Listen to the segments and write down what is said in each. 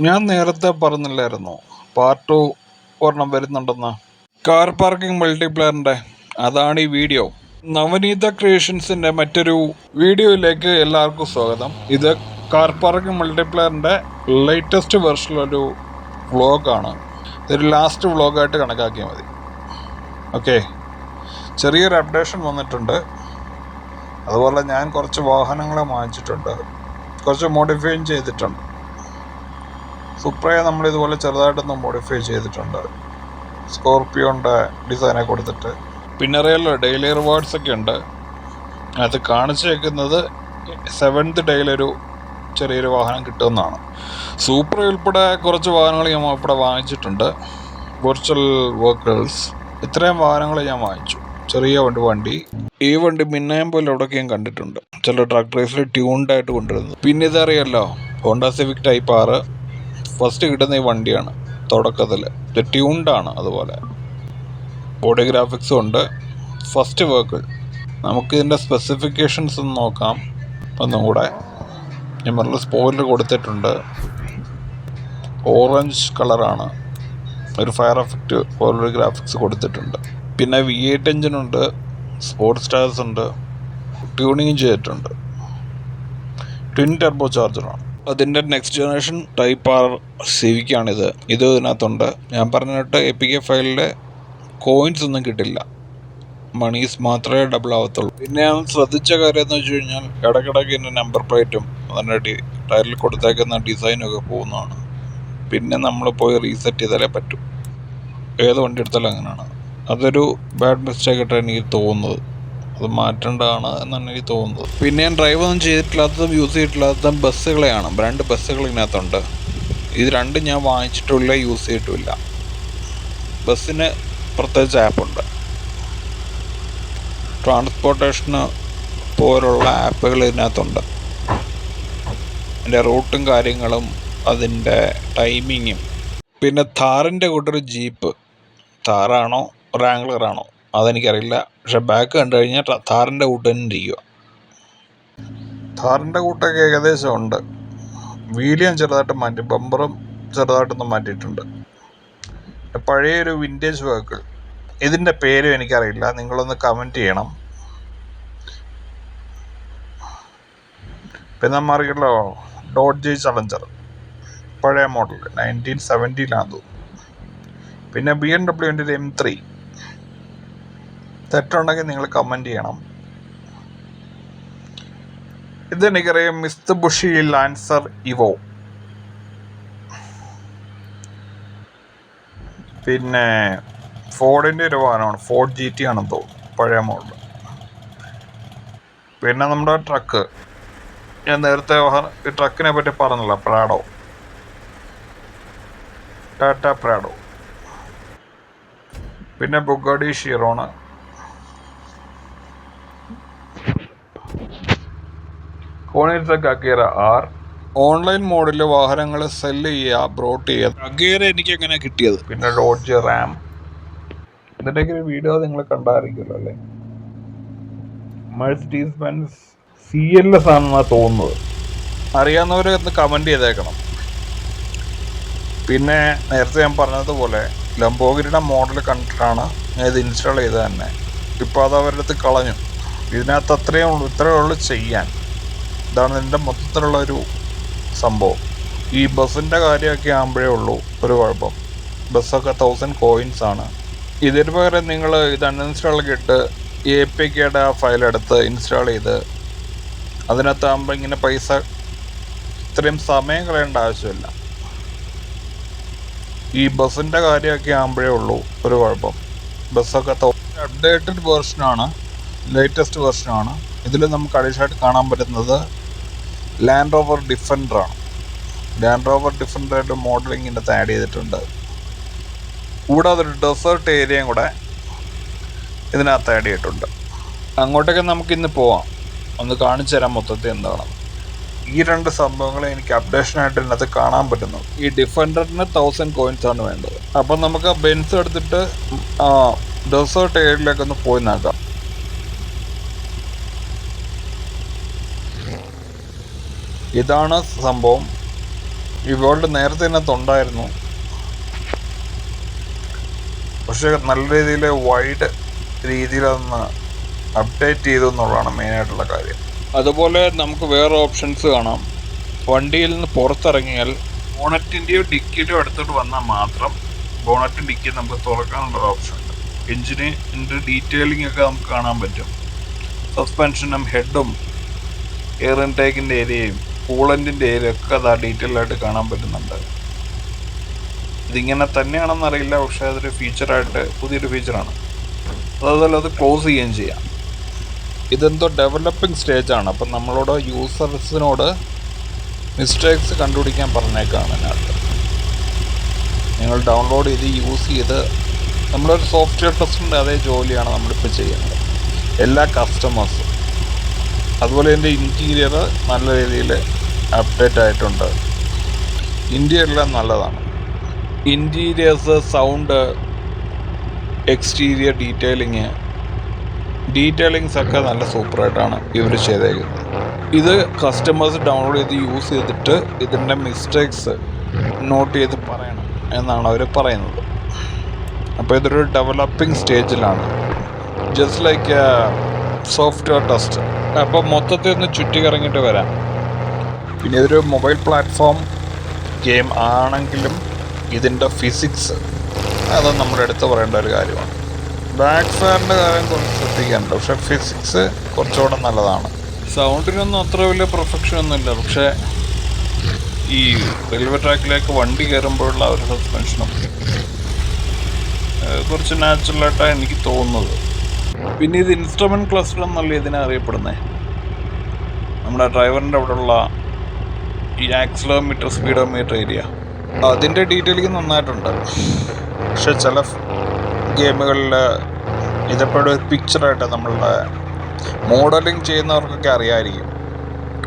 ഞാൻ നേരത്തെ പറഞ്ഞില്ലായിരുന്നോ പാർട്ട് 2 ഒരെണ്ണം വരുന്നുണ്ടെന്ന്. കാർ പാർക്കിംഗ് മൾട്ടിപ്ലെയറിൻ്റെ അതാണ് ഈ വീഡിയോ. നവനീത ക്രിയേഷൻസിൻ്റെ മറ്റൊരു വീഡിയോയിലേക്ക് എല്ലാവർക്കും സ്വാഗതം. ഇത് കാർ പാർക്കിംഗ് മൾട്ടിപ്ലെയറിൻ്റെ ലേറ്റസ്റ്റ് വെർഷനിലൊരു വ്ളോഗാണ്. ഇതൊരു ലാസ്റ്റ് വ്ളോഗായിട്ട് കണക്കാക്കിയാൽ മതി. ഓക്കെ, ചെറിയൊരു അപ്ഡേഷൻ വന്നിട്ടുണ്ട്. അതുപോലെ ഞാൻ കുറച്ച് വാഹനങ്ങളെ വാങ്ങിച്ചിട്ടുണ്ട്, കുറച്ച് മോഡിഫൈയും ചെയ്തിട്ടുണ്ട്. സുപ്രയെ നമ്മളിതുപോലെ ചെറുതായിട്ടൊന്ന് മോഡിഫൈ ചെയ്തിട്ടുണ്ട്, സ്കോർപ്പിയോൻ്റെ ഡിസൈനെ കൊടുത്തിട്ട്. പിന്നെ അറിയാലോ, ഡെയിലി റിവാർഡ്സ് ഒക്കെ ഉണ്ട്. അത് കാണിച്ചേക്കുന്നത് 7th ഡേയിലൊരു ചെറിയൊരു വാഹനം കിട്ടുമെന്നാണ്. സൂപ്ര ഉൾപ്പെടെ കുറച്ച് വാഹനങ്ങൾ ഞാൻ ഇവിടെ വാങ്ങിച്ചിട്ടുണ്ട്, വെർച്വൽ വെഹിക്കിൾസ്. ഇത്രയും വാഹനങ്ങൾ ഞാൻ വാങ്ങിച്ചു. ചെറിയ വണ്ടി ഈ വണ്ടി മിന്നയം പോലെ എവിടെയൊക്കെ ഞാൻ കണ്ടിട്ടുണ്ട്, ചില ട്രക്ക് റേസിൽ ട്യൂൺഡായിട്ട് കൊണ്ടുവരുന്നത്. പിന്നെ ഇതറിയാലോ, ഹോണ്ട സിവിക് ടൈപ്പ് 6 ഫസ്റ്റ് കിട്ടുന്ന ഈ വണ്ടിയാണ് തുടക്കത്തിൽ. ഇത് ട്യൂൺഡാണ്. അതുപോലെ ബോഡി ഗ്രാഫിക്സും ഉണ്ട്. First vehicle. നമുക്കിതിൻ്റെ സ്പെസിഫിക്കേഷൻസ് ഒന്ന് നോക്കാം ഒന്നും കൂടെ. ഞാൻ പറഞ്ഞ സ്പോയിലർ കൊടുത്തിട്ടുണ്ട്, ഓറഞ്ച് കളറാണ്. ഒരു ഫയർ എഫക്റ്റ് പോലൊരു ഗ്രാഫിക്സ് കൊടുത്തിട്ടുണ്ട്. പിന്നെ V8 എഞ്ചിനുണ്ട്, സ്പോർട്സ് സ്റ്റാർസ് ഉണ്ട്, ട്യൂണിങ് ചെയ്തിട്ടുണ്ട്. ട്വിൻ ടർബോ ചാർജറാണ്. അതിൻ്റെ നെക്സ്റ്റ് ജനറേഷൻ ടൈപ്പ് 6 സിവിക്കാണിത്. ഇത് ഇതിനകത്തുണ്ട്. ഞാൻ പറഞ്ഞിട്ട് APK ഫയലിലെ കോയിൻസ് ഒന്നും കിട്ടില്ല, മണീസ് മാത്രമേ ഡബിൾ ആവത്തുള്ളൂ. പിന്നെ ഞാൻ ശ്രദ്ധിച്ച കാര്യം എന്ന് വെച്ച് കഴിഞ്ഞാൽ, ഇടയ്ക്കിടയ്ക്ക് എൻ്റെ നമ്പർ പ്ലേറ്റും അതിൻ്റെ ടയറിൽ കൊടുത്തേക്കുന്ന ഡിസൈനൊക്കെ പോകുന്നതാണ്. പിന്നെ നമ്മൾ പോയി റീസെറ്റ് ചെയ്താലേ പറ്റും. ഏത് വണ്ടി എടുത്താലും അങ്ങനെയാണ്. അതൊരു ബാഡ് മിസ്റ്റേക്ക് ആയിട്ടാണ് എനിക്ക് തോന്നുന്നത്. അത് മാറ്റേണ്ടതാണ് എന്നാണ് എനിക്ക് തോന്നുന്നത്. പിന്നെ ഞാൻ ഡ്രൈവ് ഒന്നും ചെയ്തിട്ടില്ലാത്തതും യൂസ് ചെയ്തിട്ടില്ലാത്തതും ബസ്സുകളെയാണ്. 2 ബസ്സുകൾ ഇതിനകത്തുണ്ട്. ഇത് രണ്ടും ഞാൻ വാങ്ങിച്ചിട്ടില്ല, യൂസ് ചെയ്തിട്ടുമില്ല. ബസ്സിന് പ്രത്യേകിച്ച് ആപ്പുണ്ട്. ട്രാൻസ്പോർട്ടേഷന് പോലുള്ള ആപ്പുകൾ ഇതിനകത്തുണ്ട്. അതിൻ്റെ റൂട്ടും കാര്യങ്ങളും അതിൻ്റെ ടൈമിങ്ങും. പിന്നെ ഥാറിൻ്റെ കൂട്ടൊരു ജീപ്പ്, ഥാറാണോ റാംഗ്ലറാണോ അതെനിക്കറിയില്ല, പക്ഷെ ബാക്ക് കണ്ടു കഴിഞ്ഞാൽ ഥാറിൻ്റെ കൂട്ട് തന്നെ ഇരിക്കുക. ഥാറിൻ്റെ കൂട്ടൊക്കെ ഏകദേശം ഉണ്ട്. വീലിയും ചെറുതായിട്ട് മാറ്റി, ബമ്പറും ചെറുതായിട്ടൊന്ന് മാറ്റിയിട്ടുണ്ട്. പഴയൊരു വിൻറ്റേജ് വെഹിക്കിൾ. ഇതിൻ്റെ പേരും എനിക്കറിയില്ല, നിങ്ങളൊന്ന് കമൻറ്റ് ചെയ്യണം. പിന്നെ നമ്മറിയല്ലോ ഡോഡ്ജ് ചലഞ്ചർ, പഴയ മോഡൽ 1970 തോന്നുന്നു. പിന്നെ BMW M3. തെറ്റുണ്ടെങ്കിൽ നിങ്ങൾ കമൻറ്റ് ചെയ്യണം. ഇതെനിക്കറിയാം, മിസ്തുബുഷി ലാൻസർ ഇവോ. പിന്നെ ഫോർഡിൻ്റെ ഒരു വാഹനമാണ്, ഫോർഡ് GT ആണെന്ന് തോന്നുന്നു, പഴയ മോഡൽ. പിന്നെ നമ്മുടെ ട്രക്ക്, ഞാൻ നേരത്തെ ഈ ട്രക്കിനെ പറ്റി പറഞ്ഞല്ലോ, പ്രാഡോ, ടാറ്റ പ്രാഡോ. പിന്നെ ബുഗാഡി ഷിറോണ്, കോണിറ്റ്സക് അഗേറ R. ഓൺലൈൻ മോഡിൽ വാഹനങ്ങൾ സെല്ല് ചെയ്യുക, ബ്രോട്ട് ചെയ്യുക. അഗേറ എനിക്ക് എങ്ങനെ കിട്ടിയത്. പിന്നെ ഡോഡ്ജ് റാം. ഇതിൻ്റെയൊക്കെ ഒരു വീഡിയോ നിങ്ങൾ കണ്ടായിരിക്കുമല്ലോ അല്ലേ. മെഴ്സിഡീസ് ബെൻസ് CLS ആണെന്നാണ് തോന്നുന്നത്. അറിയാവുന്നവർ ഒന്ന് കമൻറ്റ് ചെയ്തേക്കണം. പിന്നെ നേരത്തെ ഞാൻ പറഞ്ഞതുപോലെ ലംബോർഗിനിയുടെ മോഡൽ കണ്ടിട്ടാണ് ഞാൻ ഇത് ഇൻസ്റ്റാൾ ചെയ്തത് തന്നെ. ഇപ്പോൾ അത് അവരുടെ അടുത്ത് കളഞ്ഞു. ഇതിനകത്ത് ഇത്രയേ ഉള്ളൂ ചെയ്യാൻ. ഇതാണ് ഇതിൻ്റെ മൊത്തത്തിലുള്ള ഒരു സംഭവം. ഈ ബസ്സിൻ്റെ കാര്യമൊക്കെ ആകുമ്പോഴേ ഉള്ളൂ ഒരു കുഴപ്പം. ബസ്സൊക്കെ 1000 കോയിൻസ് ആണ്. ഇതിന് പകരം നിങ്ങൾ ഇത് അൺഇൻസ്റ്റാൾ ഇട്ട് APKയുടെ ആ ഫയലെടുത്ത് ഇൻസ്റ്റാൾ ചെയ്ത് അതിനകത്താകുമ്പോൾ ഇങ്ങനെ പൈസ ഇത്രയും സമയം കളയേണ്ട ആവശ്യമില്ല. ഈ ബസ്സിൻ്റെ കാര്യമൊക്കെ ആകുമ്പോഴേ ഉള്ളൂ ഒരു കുഴപ്പം. ബസ്സൊക്കെ അപ്ഡേറ്റഡ് വേർഷനാണ്, ലേറ്റസ്റ്റ് വേർഷനാണ്. ഇതിൽ നമുക്ക് അഡീഷണലായിട്ട് കാണാൻ പറ്റുന്നത് ലാൻഡ് റോവർ ഡിഫൻഡറാണ്. ലാൻഡ് റോവർ ഡിഫൻഡറായിട്ട് മോഡലിംഗ് ഇതിനകത്ത് ആഡ് ചെയ്തിട്ടുണ്ട്. കൂടാതെ ഒരു ഡെസേർട്ട് ഏരിയയും കൂടെ ഇതിനകത്ത് ആഡ് ചെയ്തിട്ടുണ്ട്. അങ്ങോട്ടൊക്കെ നമുക്കിന്ന് പോവാം, ഒന്ന് കാണിച്ചു തരാം മൊത്തത്തിൽ എന്താണ്. ഈ 2 സംഭവങ്ങളെ എനിക്ക് അപ്ഡേഷനായിട്ട് ഇതിനകത്ത് കാണാൻ പറ്റുന്നു. ഈ ഡിഫൻഡറിന് 1000 കോയിൻസ് ആണ് വേണ്ടത്. അപ്പം നമുക്ക് ആ ബെൻസ് എടുത്തിട്ട് ഡെസേർട്ട് ഏരിയയിലേക്കൊന്ന് പോയി നോക്കാം. ഇതാണ് സംഭവം. ഈ വേൾഡ് നേരത്തെ തന്നെ ഉണ്ടായിരുന്നു, പക്ഷെ നല്ല രീതിയിൽ വൈഡ് രീതിയിൽ അതൊന്ന് അപ്ഡേറ്റ് ചെയ്തു എന്നുള്ളതാണ് മെയിനായിട്ടുള്ള കാര്യം. അതുപോലെ നമുക്ക് വേറെ ഓപ്ഷൻസ് കാണാം. വണ്ടിയിൽ നിന്ന് പുറത്തിറങ്ങിയാൽ ബോണറ്റിൻ്റെയോ ഡിക്കിയുടെയോ അടുത്തോട്ട് വന്നാൽ മാത്രം ബോണറ്റും ഡിക്കിയും നമുക്ക് തുറക്കാനുള്ള ഓപ്ഷൻ ഉണ്ട്. എഞ്ചിൻ്റെ ഡീറ്റെയിലിംഗ് ഒക്കെ നമുക്ക് കാണാൻ പറ്റും. സസ്പെൻഷനും ഹെഡും എയർ ഇൻടേക്കിൻ്റെ ഏരിയയും കൂളൻറ്റിൻ്റെ ഏരിയ ഒക്കെ അതാ ഡീറ്റെയിൽ ആയിട്ട് കാണാൻ പറ്റുന്നുണ്ട്. ഇതിങ്ങനെ തന്നെയാണെന്നറിയില്ല, പക്ഷേ അതൊരു ഫീച്ചറായിട്ട് പുതിയൊരു ഫീച്ചറാണ്. അതുപോലെ അത് ക്ലോസ് ചെയ്യുകയും ചെയ്യാം. ഇതെന്തോ ഡെവലപ്പിംഗ് സ്റ്റേജാണ്. അപ്പം നമ്മളോട് യൂസേഴ്സിനോട് മിസ്റ്റേക്സ് കണ്ടുപിടിക്കാൻ പറഞ്ഞേക്കാണ് അതിനകത്ത്. നിങ്ങൾ ഡൗൺലോഡ് ചെയ്ത് യൂസ് ചെയ്ത് നമ്മളൊരു സോഫ്റ്റ്വെയർ ടെസ്റ്റിൻ്റെ അതേ ജോലിയാണ് നമ്മളിപ്പോൾ ചെയ്യുന്നത്, എല്ലാ കസ്റ്റമേഴ്സും. അതുപോലെ എൻ്റെ ഇൻറ്റീരിയർ നല്ല രീതിയിൽ അപ്ഡേറ്റ് ആയിട്ടുണ്ട്. ഇൻറ്റീരിയറെല്ലാം നല്ലതാണ്. ഇൻറ്റീരിയേഴ്സ്, സൗണ്ട്, എക്സ്റ്റീരിയർ ഡീറ്റെയിലിങ്സ് ഒക്കെ നല്ല സൂപ്പറായിട്ടാണ് ഇവർ ചെയ്തേക്കുന്നത്. ഇത് കസ്റ്റമേഴ്സ് ഡൗൺലോഡ് ചെയ്ത് യൂസ് ചെയ്തിട്ട് ഇതിൻ്റെ മിസ്റ്റേക്സ് നോട്ട് ചെയ്ത് പറയണം എന്നാണ് അവർ പറയുന്നത്. അപ്പോൾ ഇതൊരു ഡെവലപ്പിംഗ് സ്റ്റേജിലാണ്, ജസ്റ്റ് ലൈക്ക് സോഫ്റ്റ്വെയർ ടെസ്റ്റ്. അപ്പോൾ മൊത്തത്തിൽ ഒന്ന് ചുറ്റിക്കറങ്ങിയിട്ട് വരാം. പിന്നെ ഇതൊരു മൊബൈൽ പ്ലാറ്റ്ഫോം ഗെയിം ആണെങ്കിലും ഇതിൻ്റെ ഫിസിക്സ് അത് നമ്മൾ എടുത്ത് പറയേണ്ട ഒരു കാര്യമാണ്. ബാക്ക് ഫയറിൻ്റെ കാര്യം കുറച്ച് ശ്രദ്ധിക്കാനുണ്ട്, പക്ഷേ ഫിസിക്സ് കുറച്ചുകൂടെ നല്ലതാണ്. സൗണ്ടിനൊന്നും അത്ര വലിയ പെർഫെക്ഷൻ ഒന്നുമില്ല, പക്ഷേ ഈ റെയിൽവേ ട്രാക്കിലേക്ക് വണ്ടി കയറുമ്പോഴുള്ള ഒരു സസ്പെൻഷനും കുറച്ച് നാച്ചുറലായിട്ടാണ് എനിക്ക് തോന്നുന്നത്. പിന്നെ ഇത് ഇൻസ്ട്രുമെൻറ്റ് ക്ലസ്റ്റർ എന്നല്ല ഇതിനെ അറിയപ്പെടുന്നത്. നമ്മുടെ ഡ്രൈവറിൻ്റെ അവിടെയുള്ള ഈ ആക്സിലോമീറ്റർ, സ്പീഡോമീറ്റർ ഏരിയ, അതിൻ്റെ ഡീറ്റെയിലിംഗ് നന്നായിട്ടുണ്ട്. പക്ഷെ ചില ഗെയിമുകളിൽ ഇതെപ്പോഴും ഒരു പിക്ചറായിട്ട് നമ്മളുടെ മോഡലിംഗ് ചെയ്യുന്നവർക്കൊക്കെ അറിയാമായിരിക്കും.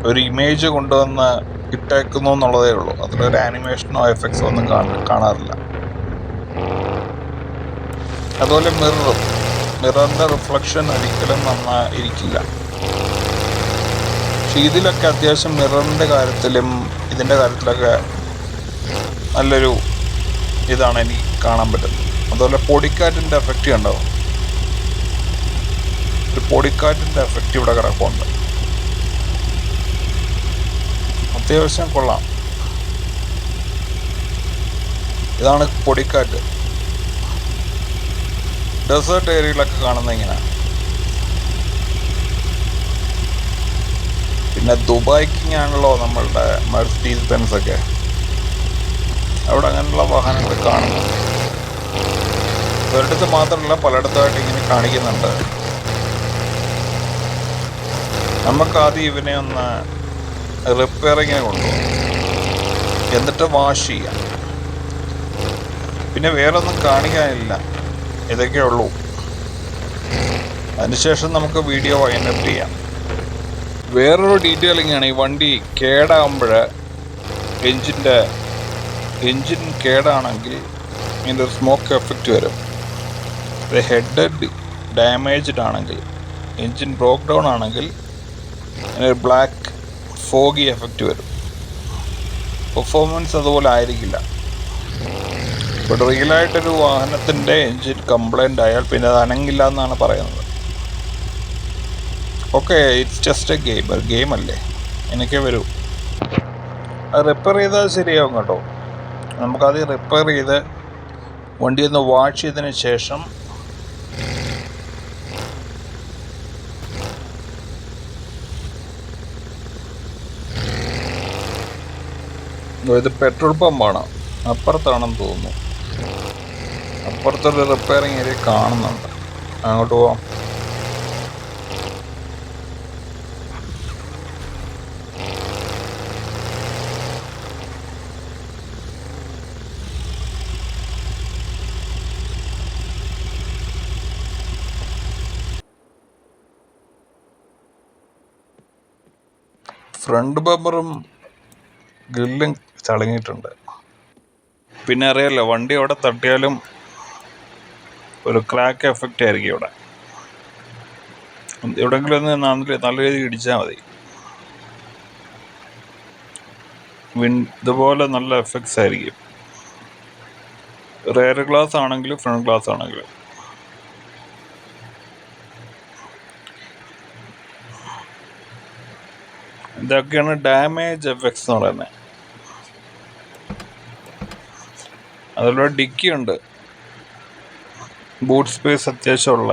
ഒരു ഇമേജ് കൊണ്ടുവന്ന് ഇട്ടേക്കുന്നു എന്നുള്ളതേ ഉള്ളൂ, അതിലൊരു ആനിമേഷനോ എഫക്ട്സോ ഒന്നും കാണാറില്ല. അതുപോലെ മിററിൻ്റെ റിഫ്ലക്ഷൻ ഒരിക്കലും നന്നായിരിക്കില്ല. പക്ഷെ ഇതിലൊക്കെ അത്യാവശ്യം മിററിൻ്റെ കാര്യത്തിലും ഇതിൻ്റെ കാര്യത്തിലൊക്കെ നല്ലൊരു ഇതാണ് എനിക്ക് കാണാൻ പറ്റുന്നത്. അതുപോലെ പൊടിക്കാറ്റിൻ്റെ എഫക്റ്റ് ഉണ്ടാവും, ഒരു പൊടിക്കാറ്റിൻ്റെ എഫക്റ്റ് ഇവിടെ കിടക്കുന്നുണ്ട്, അത്യാവശ്യം കൊള്ളാം. ഇതാണ് പൊടിക്കാറ്റ്. ഡെസേർട്ട് ഏരിയയിലൊക്കെ കാണുന്നത് ഇങ്ങനെ. പിന്നെ ദുബായ് ആണല്ലോ നമ്മളുടെ മെർസിഡീസ് ബെൻസ് ഒക്കെ, അവിടെ അങ്ങനെയുള്ള വാഹനങ്ങൾ കാണുന്നുണ്ട്. ഒരിടത്ത് മാത്രമല്ല, പലയിടത്തായിട്ട് ഇങ്ങനെ കാണിക്കുന്നുണ്ട്. നമുക്കാദ്യം ഇവനെ ഒന്ന് റിപ്പയറിങ്ങിന് കൊണ്ടുപോകും, എന്നിട്ട് വാഷ് ചെയ്യാം. പിന്നെ വേറൊന്നും കാണിക്കാനില്ല, ഇതൊക്കെ ഉള്ളൂ. അതിനുശേഷം നമുക്ക് വീഡിയോ വൈൻഡപ്പ് ചെയ്യാം. വേറൊരു ഡീറ്റെയിലിംഗ് ആണ്, ഈ വണ്ടി കേടാകുമ്പോൾ എൻജിൻ കേടാണെങ്കിൽ ഇതിൻ്റെ ഒരു സ്മോക്ക് എഫക്റ്റ് വരും. അത് ഹെഡ് ഡാമേജ്ഡ് ആണെങ്കിൽ, എൻജിൻ ബ്രോക്ക് ഡൗൺ ആണെങ്കിൽ അതിനൊരു ബ്ലാക്ക് ഫോഗി എഫക്റ്റ് വരും. പെർഫോമൻസ് അതുപോലെ ആയിരിക്കില്ല. ഇപ്പോൾ റിയലായിട്ടൊരു വാഹനത്തിൻ്റെ എൻജിൻ കംപ്ലൈൻ്റ് ആയാൽ പിന്നെ അത് അനങ്ങില്ല എന്നാണ് പറയുന്നത്. Okay, it's just A game അല്ലേ, എനിക്കേ വരൂ. അത് റിപ്പയർ ചെയ്താൽ ശരിയാവും കേട്ടോ. നമുക്കത് റിപ്പയർ ചെയ്ത് വണ്ടി ഒന്ന് വാഷ് ചെയ്തതിന് ശേഷം ഇത് പെട്രോൾ പമ്പാണ്, അപ്പുറത്താണെന്ന് തോന്നുന്നു. അപ്പുറത്തൊരു റിപ്പയറിങ് ഏരിയ കാണുന്നുണ്ട്, അങ്ങോട്ട് പോവാം. ഫ്രണ്ട് ബമ്പറും ഗ്രില്ലും ചളങ്ങിയിട്ടുണ്ട്. പിന്നെ അറിയാമല്ലോ, വണ്ടി അവിടെ തട്ടിയാലും ഒരു ക്രാക്ക് എഫക്റ്റ് ആയിരിക്കും ഇവിടെ. എവിടെയെങ്കിലും ഒന്ന് നല്ല രീതിയിൽ ഇടിച്ചാൽ മതി. ഇതുപോലെ നല്ല എഫക്ട്സ് ആയിരിക്കും. റെയർ ഗ്ലാസ് ആണെങ്കിലും ഫ്രണ്ട് ഗ്ലാസ് ആണെങ്കിലും. ഇതൊക്കെയാണ് ഡാമേജ് എഫക്ട്സ് എന്ന് പറയുന്നത്. അതുപോലെ ഡിക്കി ഉണ്ട്, ബൂട്ട് സ്പേസ് അത്യാവശ്യമുള്ള.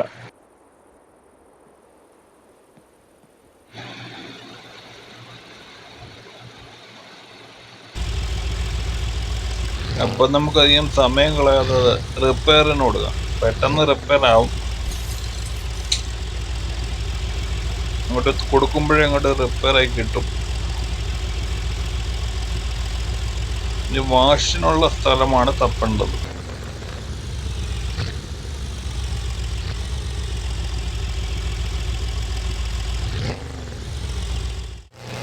അപ്പം നമുക്കധികം സമയം കളയാതെ റിപ്പയറിന് കൊടുക്കാം. പെട്ടെന്ന് റിപ്പയർ ആവും. അങ്ങോട്ട് കൊടുക്കുമ്പോഴേ അങ്ങോട്ട് റിപ്പയർ ആയി കിട്ടും. ഈ വാഷിനുള്ള സ്ഥലമാണ് തപ്പേണ്ടത്.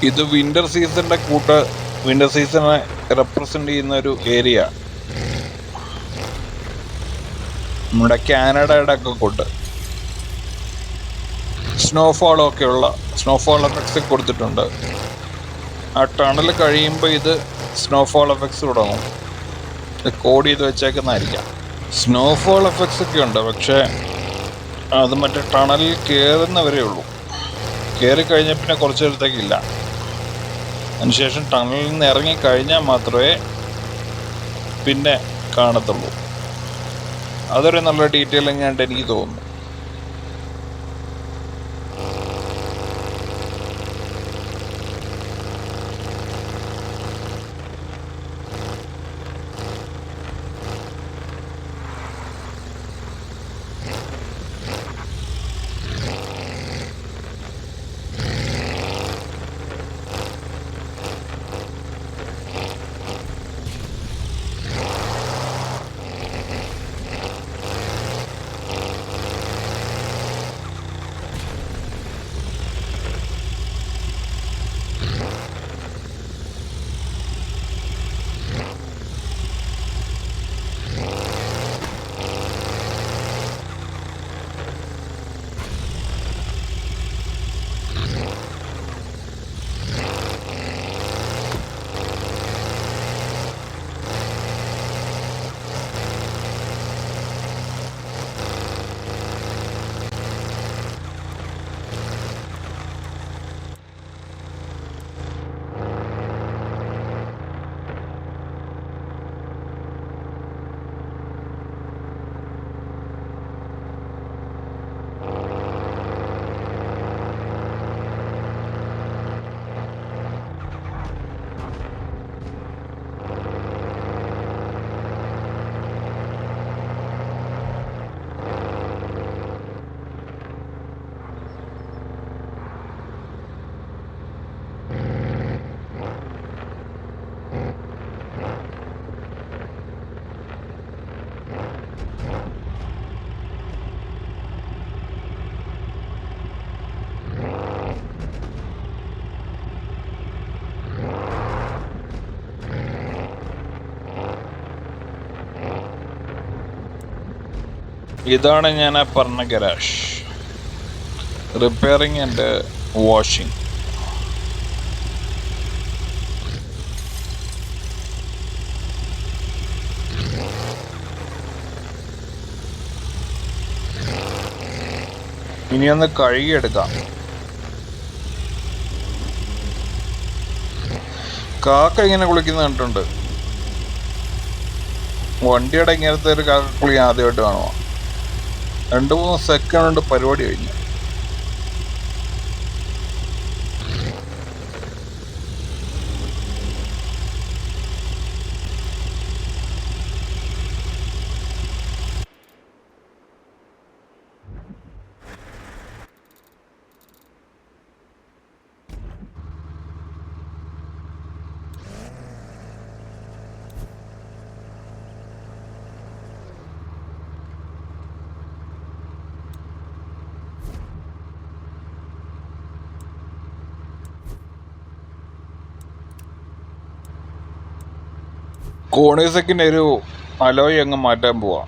ഇത് വിന്റർ സീസണിന്റെ വിന്റർ സീസണെ റെപ്രസെന്റ് ചെയ്യുന്ന ഒരു ഏരിയ. നമ്മുടെ കാനഡയുടെ ഒക്കെ കൂട്ട് സ്നോഫോൾ എഫക്ട്സ് കൊടുത്തിട്ടുണ്ട്. ആ ടണൽ കഴിയുമ്പോൾ ഇത് സ്നോഫോൾ എഫക്ട്സ് തുടങ്ങും. ഇത് കോഡ് ചെയ്ത് വെച്ചേക്കുന്നതായിരിക്കാം. സ്നോഫോൾ എഫക്ട്സ് ഒക്കെ ഉണ്ട്, പക്ഷേ അത് മറ്റേ ടണലിൽ കയറുന്നവരേ ഉള്ളൂ. കയറി കഴിഞ്ഞാൽ പിന്നെ കുറച്ച് നേരത്തേക്കില്ല. അതിനുശേഷം ടണലിൽ നിന്ന് ഇറങ്ങിക്കഴിഞ്ഞാൽ മാത്രമേ പിന്നെ കാണത്തുള്ളൂ. അതൊരു നല്ല ഡീറ്റെയിലിംഗ് ആയിട്ട് എനിക്ക് തോന്നുന്നു. ഇതാണ് ഞാൻ ആ പറഞ്ഞ ഗരാഷ്. Repairing and washing. ഇനിയൊന്ന് കഴുകിയെടുക്കാം. കാക്ക ഇങ്ങനെ കുളിക്കുന്നത് കണ്ടിട്ടുണ്ട്. വണ്ടിയുടെ ഇങ്ങനത്തെ ഒരു കാക്ക കുളി ആദ്യമായിട്ട് കാണുക. 2-3 സെക്കൻഡ് കൊണ്ട് പരിപാടി കഴിഞ്ഞു. കോണീസെക്കിൻ്റെ ഒരു അലോയ് അങ്ങ് മാറ്റാൻ പോവാം.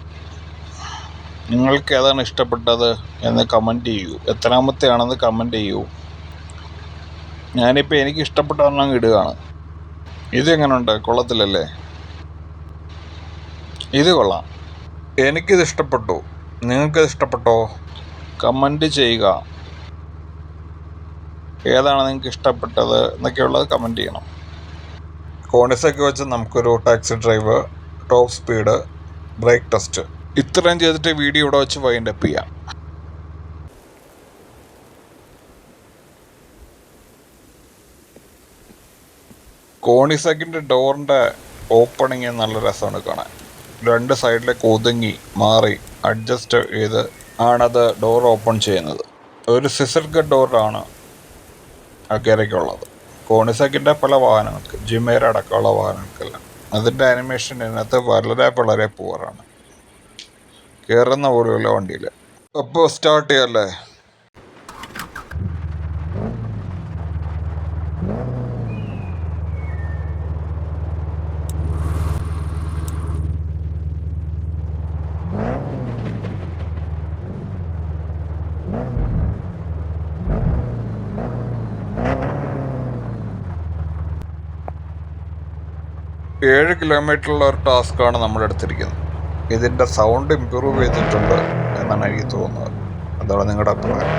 നിങ്ങൾക്ക് ഏതാണ് ഇഷ്ടപ്പെട്ടത് എന്ന് കമൻറ്റ് ചെയ്യൂ. എത്രാമത്തെ ആണെന്ന് കമൻറ്റ് ചെയ്യൂ. ഞാനിപ്പോൾ എനിക്ക് ഇഷ്ടപ്പെട്ടതെന്നങ്ങ് ഇടുകയാണ്. ഇതെങ്ങനെയുണ്ട്? കൊള്ളത്തില്ലല്ലേ? ഇത് കൊള്ളാം. എനിക്കിത് ഇഷ്ടപ്പെട്ടു. നിങ്ങൾക്കിത് ഇഷ്ടപ്പെട്ടോ? കമൻറ്റ് ചെയ്യുക. ഏതാണ് നിങ്ങൾക്ക് ഇഷ്ടപ്പെട്ടത് എന്നൊക്കെയുള്ളത് കമൻറ്റ് ചെയ്യണം. കോണിസൊക്കെ വെച്ച് നമുക്കൊരു taxi drive, top speed, brake test ഇത്രയും ചെയ്തിട്ട് വീഡിയോ ഇവിടെ വെച്ച് വൈൻഡപ്പ് ചെയ്യാം. കോണിസെക്കിൻ്റെ ഡോറിൻ്റെ ഓപ്പണിങ് നല്ല രസമാണ് കാണാൻ. 2 സൈഡിലേക്ക് ഒതുങ്ങി മാറി അഡ്ജസ്റ്റ് ചെയ്ത് ആണത് ഡോർ ഓപ്പൺ ചെയ്യുന്നത്. ഒരു സിസർ കട്ട് ഡോറാണ് അക്കരയ്ക്കുള്ളത്. കോണിസെക്കിൻ്റെ പല വാഹനങ്ങൾക്ക്, ജിമേര അടക്കമുള്ള വാഹനങ്ങൾക്കെല്ലാം അതിൻ്റെ ആനിമേഷൻ ഇതിനകത്ത് വളരെ പൂവറാണ്. കയറുന്ന പോലെയുള്ള വണ്ടിയിൽ. അപ്പോൾ സ്റ്റാർട്ട് ചെയ്യല്ലേ? ഏഴ് കിലോമീറ്ററുള്ള ഒരു ടാസ്ക്കാണ് നമ്മൾ എടുത്തിരിക്കുന്നത്. ഇതിൻ്റെ സൗണ്ട് ഇമ്പ്രൂവ് ചെയ്തിട്ടുണ്ട് എന്നാണ് എനിക്ക് തോന്നുന്നത്. അതാണ് നിങ്ങളുടെ അഭിപ്രായം.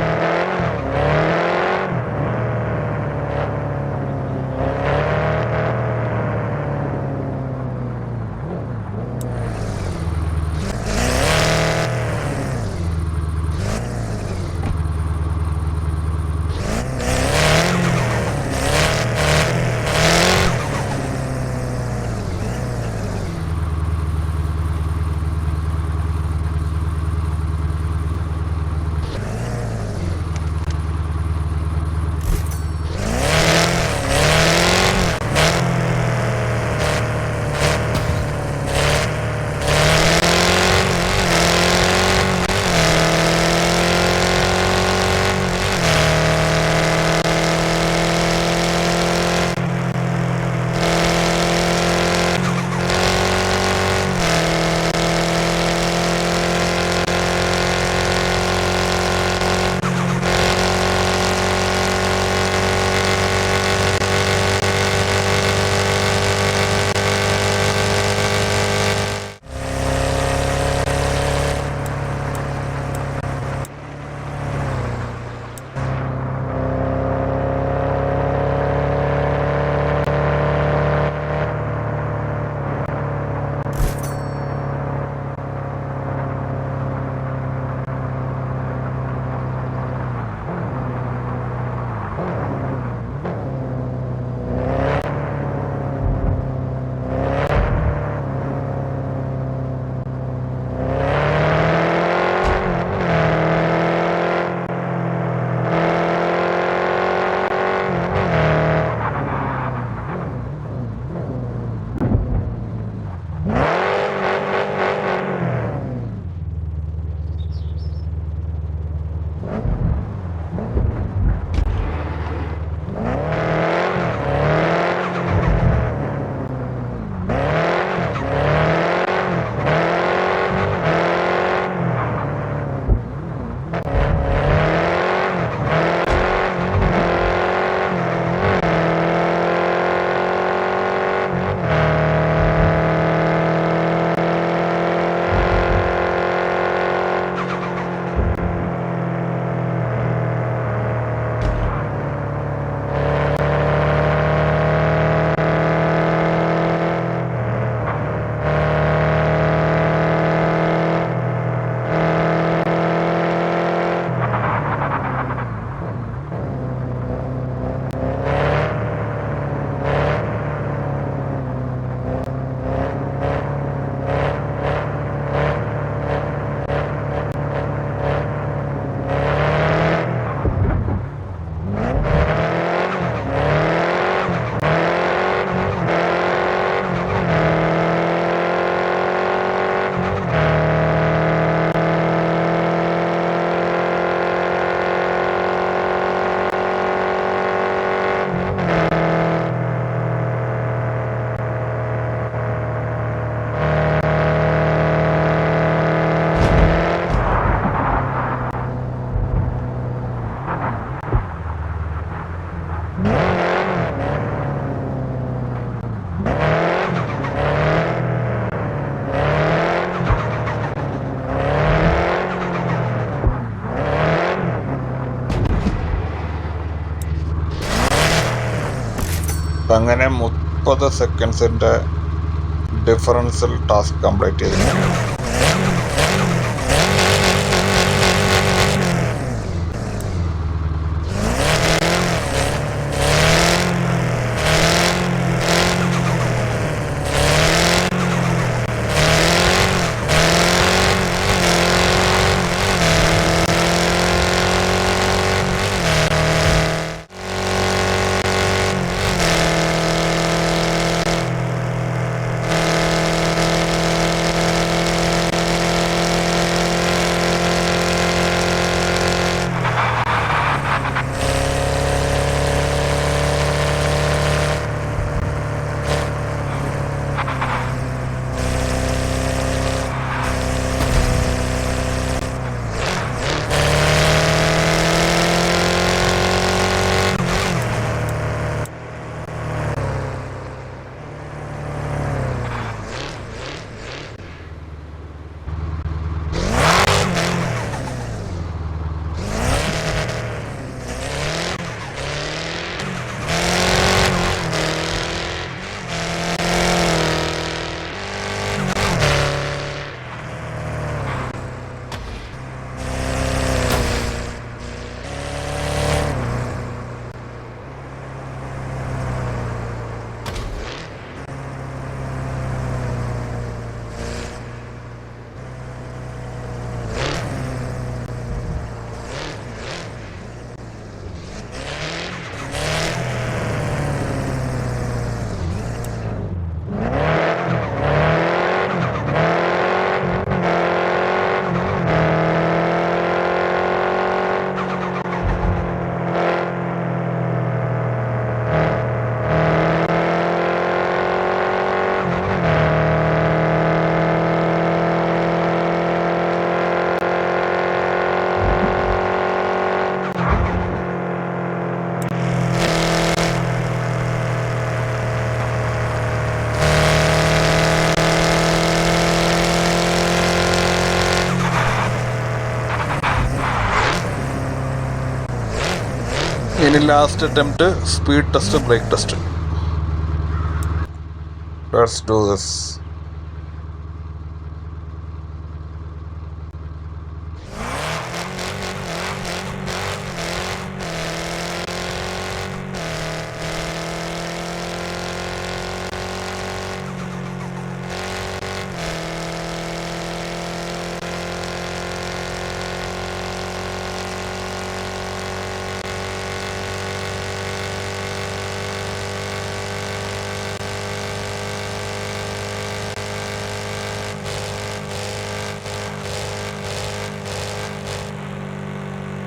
അങ്ങനെ 30 സെക്കൻഡ്സിൻ്റെ ഡിഫറൻസിൽ ടാസ്ക് കംപ്ലീറ്റ് ചെയ്തിട്ടുണ്ട്. ഇനി last attempt speed test, brake test. Let's do this.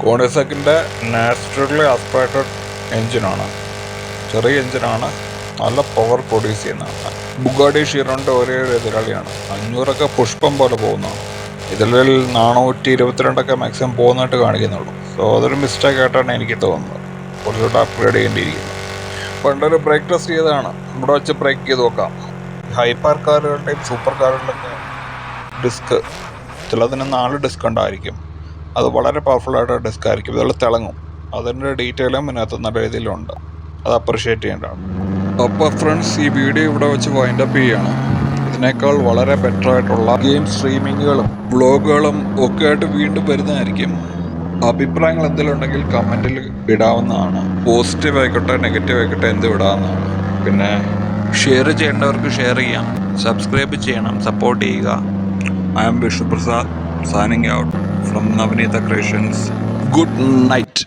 കോണിസെക്കിൻ്റെ നാച്ചുറലി ആസ്പിറേറ്റഡ് എൻജിനാണ്, ചെറിയ എൻജിനാണ്, നല്ല പവർ പ്രൊഡ്യൂസ് ചെയ്യുന്നതാണ്. ബുഗാഡി ഷിറോണിൻ്റെ ഒരേ ഒരു എതിരാളിയാണ്. 500 പുഷ്പം പോലെ പോകുന്നതാണ്. ഇതിൽ 422 മാക്സിമം പോകുന്നതായിട്ട് കാണിക്കുന്നുള്ളൂ. സോ അതൊരു മിസ്റ്റേക്ക് ആയിട്ടാണ് എനിക്ക് തോന്നുന്നത്. കുറച്ചുകൂടെ അപ്ഗ്രേഡ് ചെയ്യേണ്ടിയിരിക്കുന്നു. പണ്ടൊരു ബ്രേക്ക് ടെസ്റ്റ് ചെയ്തതാണ്, ഇവിടെ വെച്ച് ബ്രേക്ക് ചെയ്ത് നോക്കാം. ഹൈപ്പർ കാറുകളുടെയും സൂപ്പർ കാറുകളുടെയൊക്കെ ഡിസ്ക് ചിലതിന് 4 ഡിസ്ക് ഉണ്ടായിരിക്കും. അത് വളരെ പവർഫുള്ളായിട്ട് ഡിസ്ക് ആയിരിക്കും. ഇതുപോലെ തിളങ്ങും. അതിൻ്റെ ഡീറ്റെയിലും ഇതിനകത്ത് നല്ല രീതിയിലുണ്ട്. അത് അപ്രിഷ്യേറ്റ് ചെയ്യേണ്ടതാണ്. അപ്പോൾ ഫ്രണ്ട്സ്, ഈ വീഡിയോ ഇവിടെ വെച്ച് വൈൻഡപ്പ് ചെയ്യുകയാണ്. ഇതിനേക്കാൾ വളരെ ബെറ്റർ ആയിട്ടുള്ള ഗെയിം സ്ട്രീമിങ്ങുകളും വ്ളോഗുകളും ഒക്കെ ആയിട്ട് വീണ്ടും വരുന്നതായിരിക്കും. അഭിപ്രായങ്ങൾ എന്തെങ്കിലും ഉണ്ടെങ്കിൽ കമൻറ്റിൽ ഇടാവുന്നതാണ്. പോസിറ്റീവ് ആയിക്കോട്ടെ നെഗറ്റീവ് ആയിക്കോട്ടെ എന്ത് ഇടാവുന്നതാണ്. പിന്നെ ഷെയർ ചെയ്യേണ്ടവർക്ക് ഷെയർ ചെയ്യാം, സബ്സ്ക്രൈബ് ചെയ്യണം, സപ്പോർട്ട് ചെയ്യുക. I am Vishnu Prasad signing out from Navanitha Creations. Good night.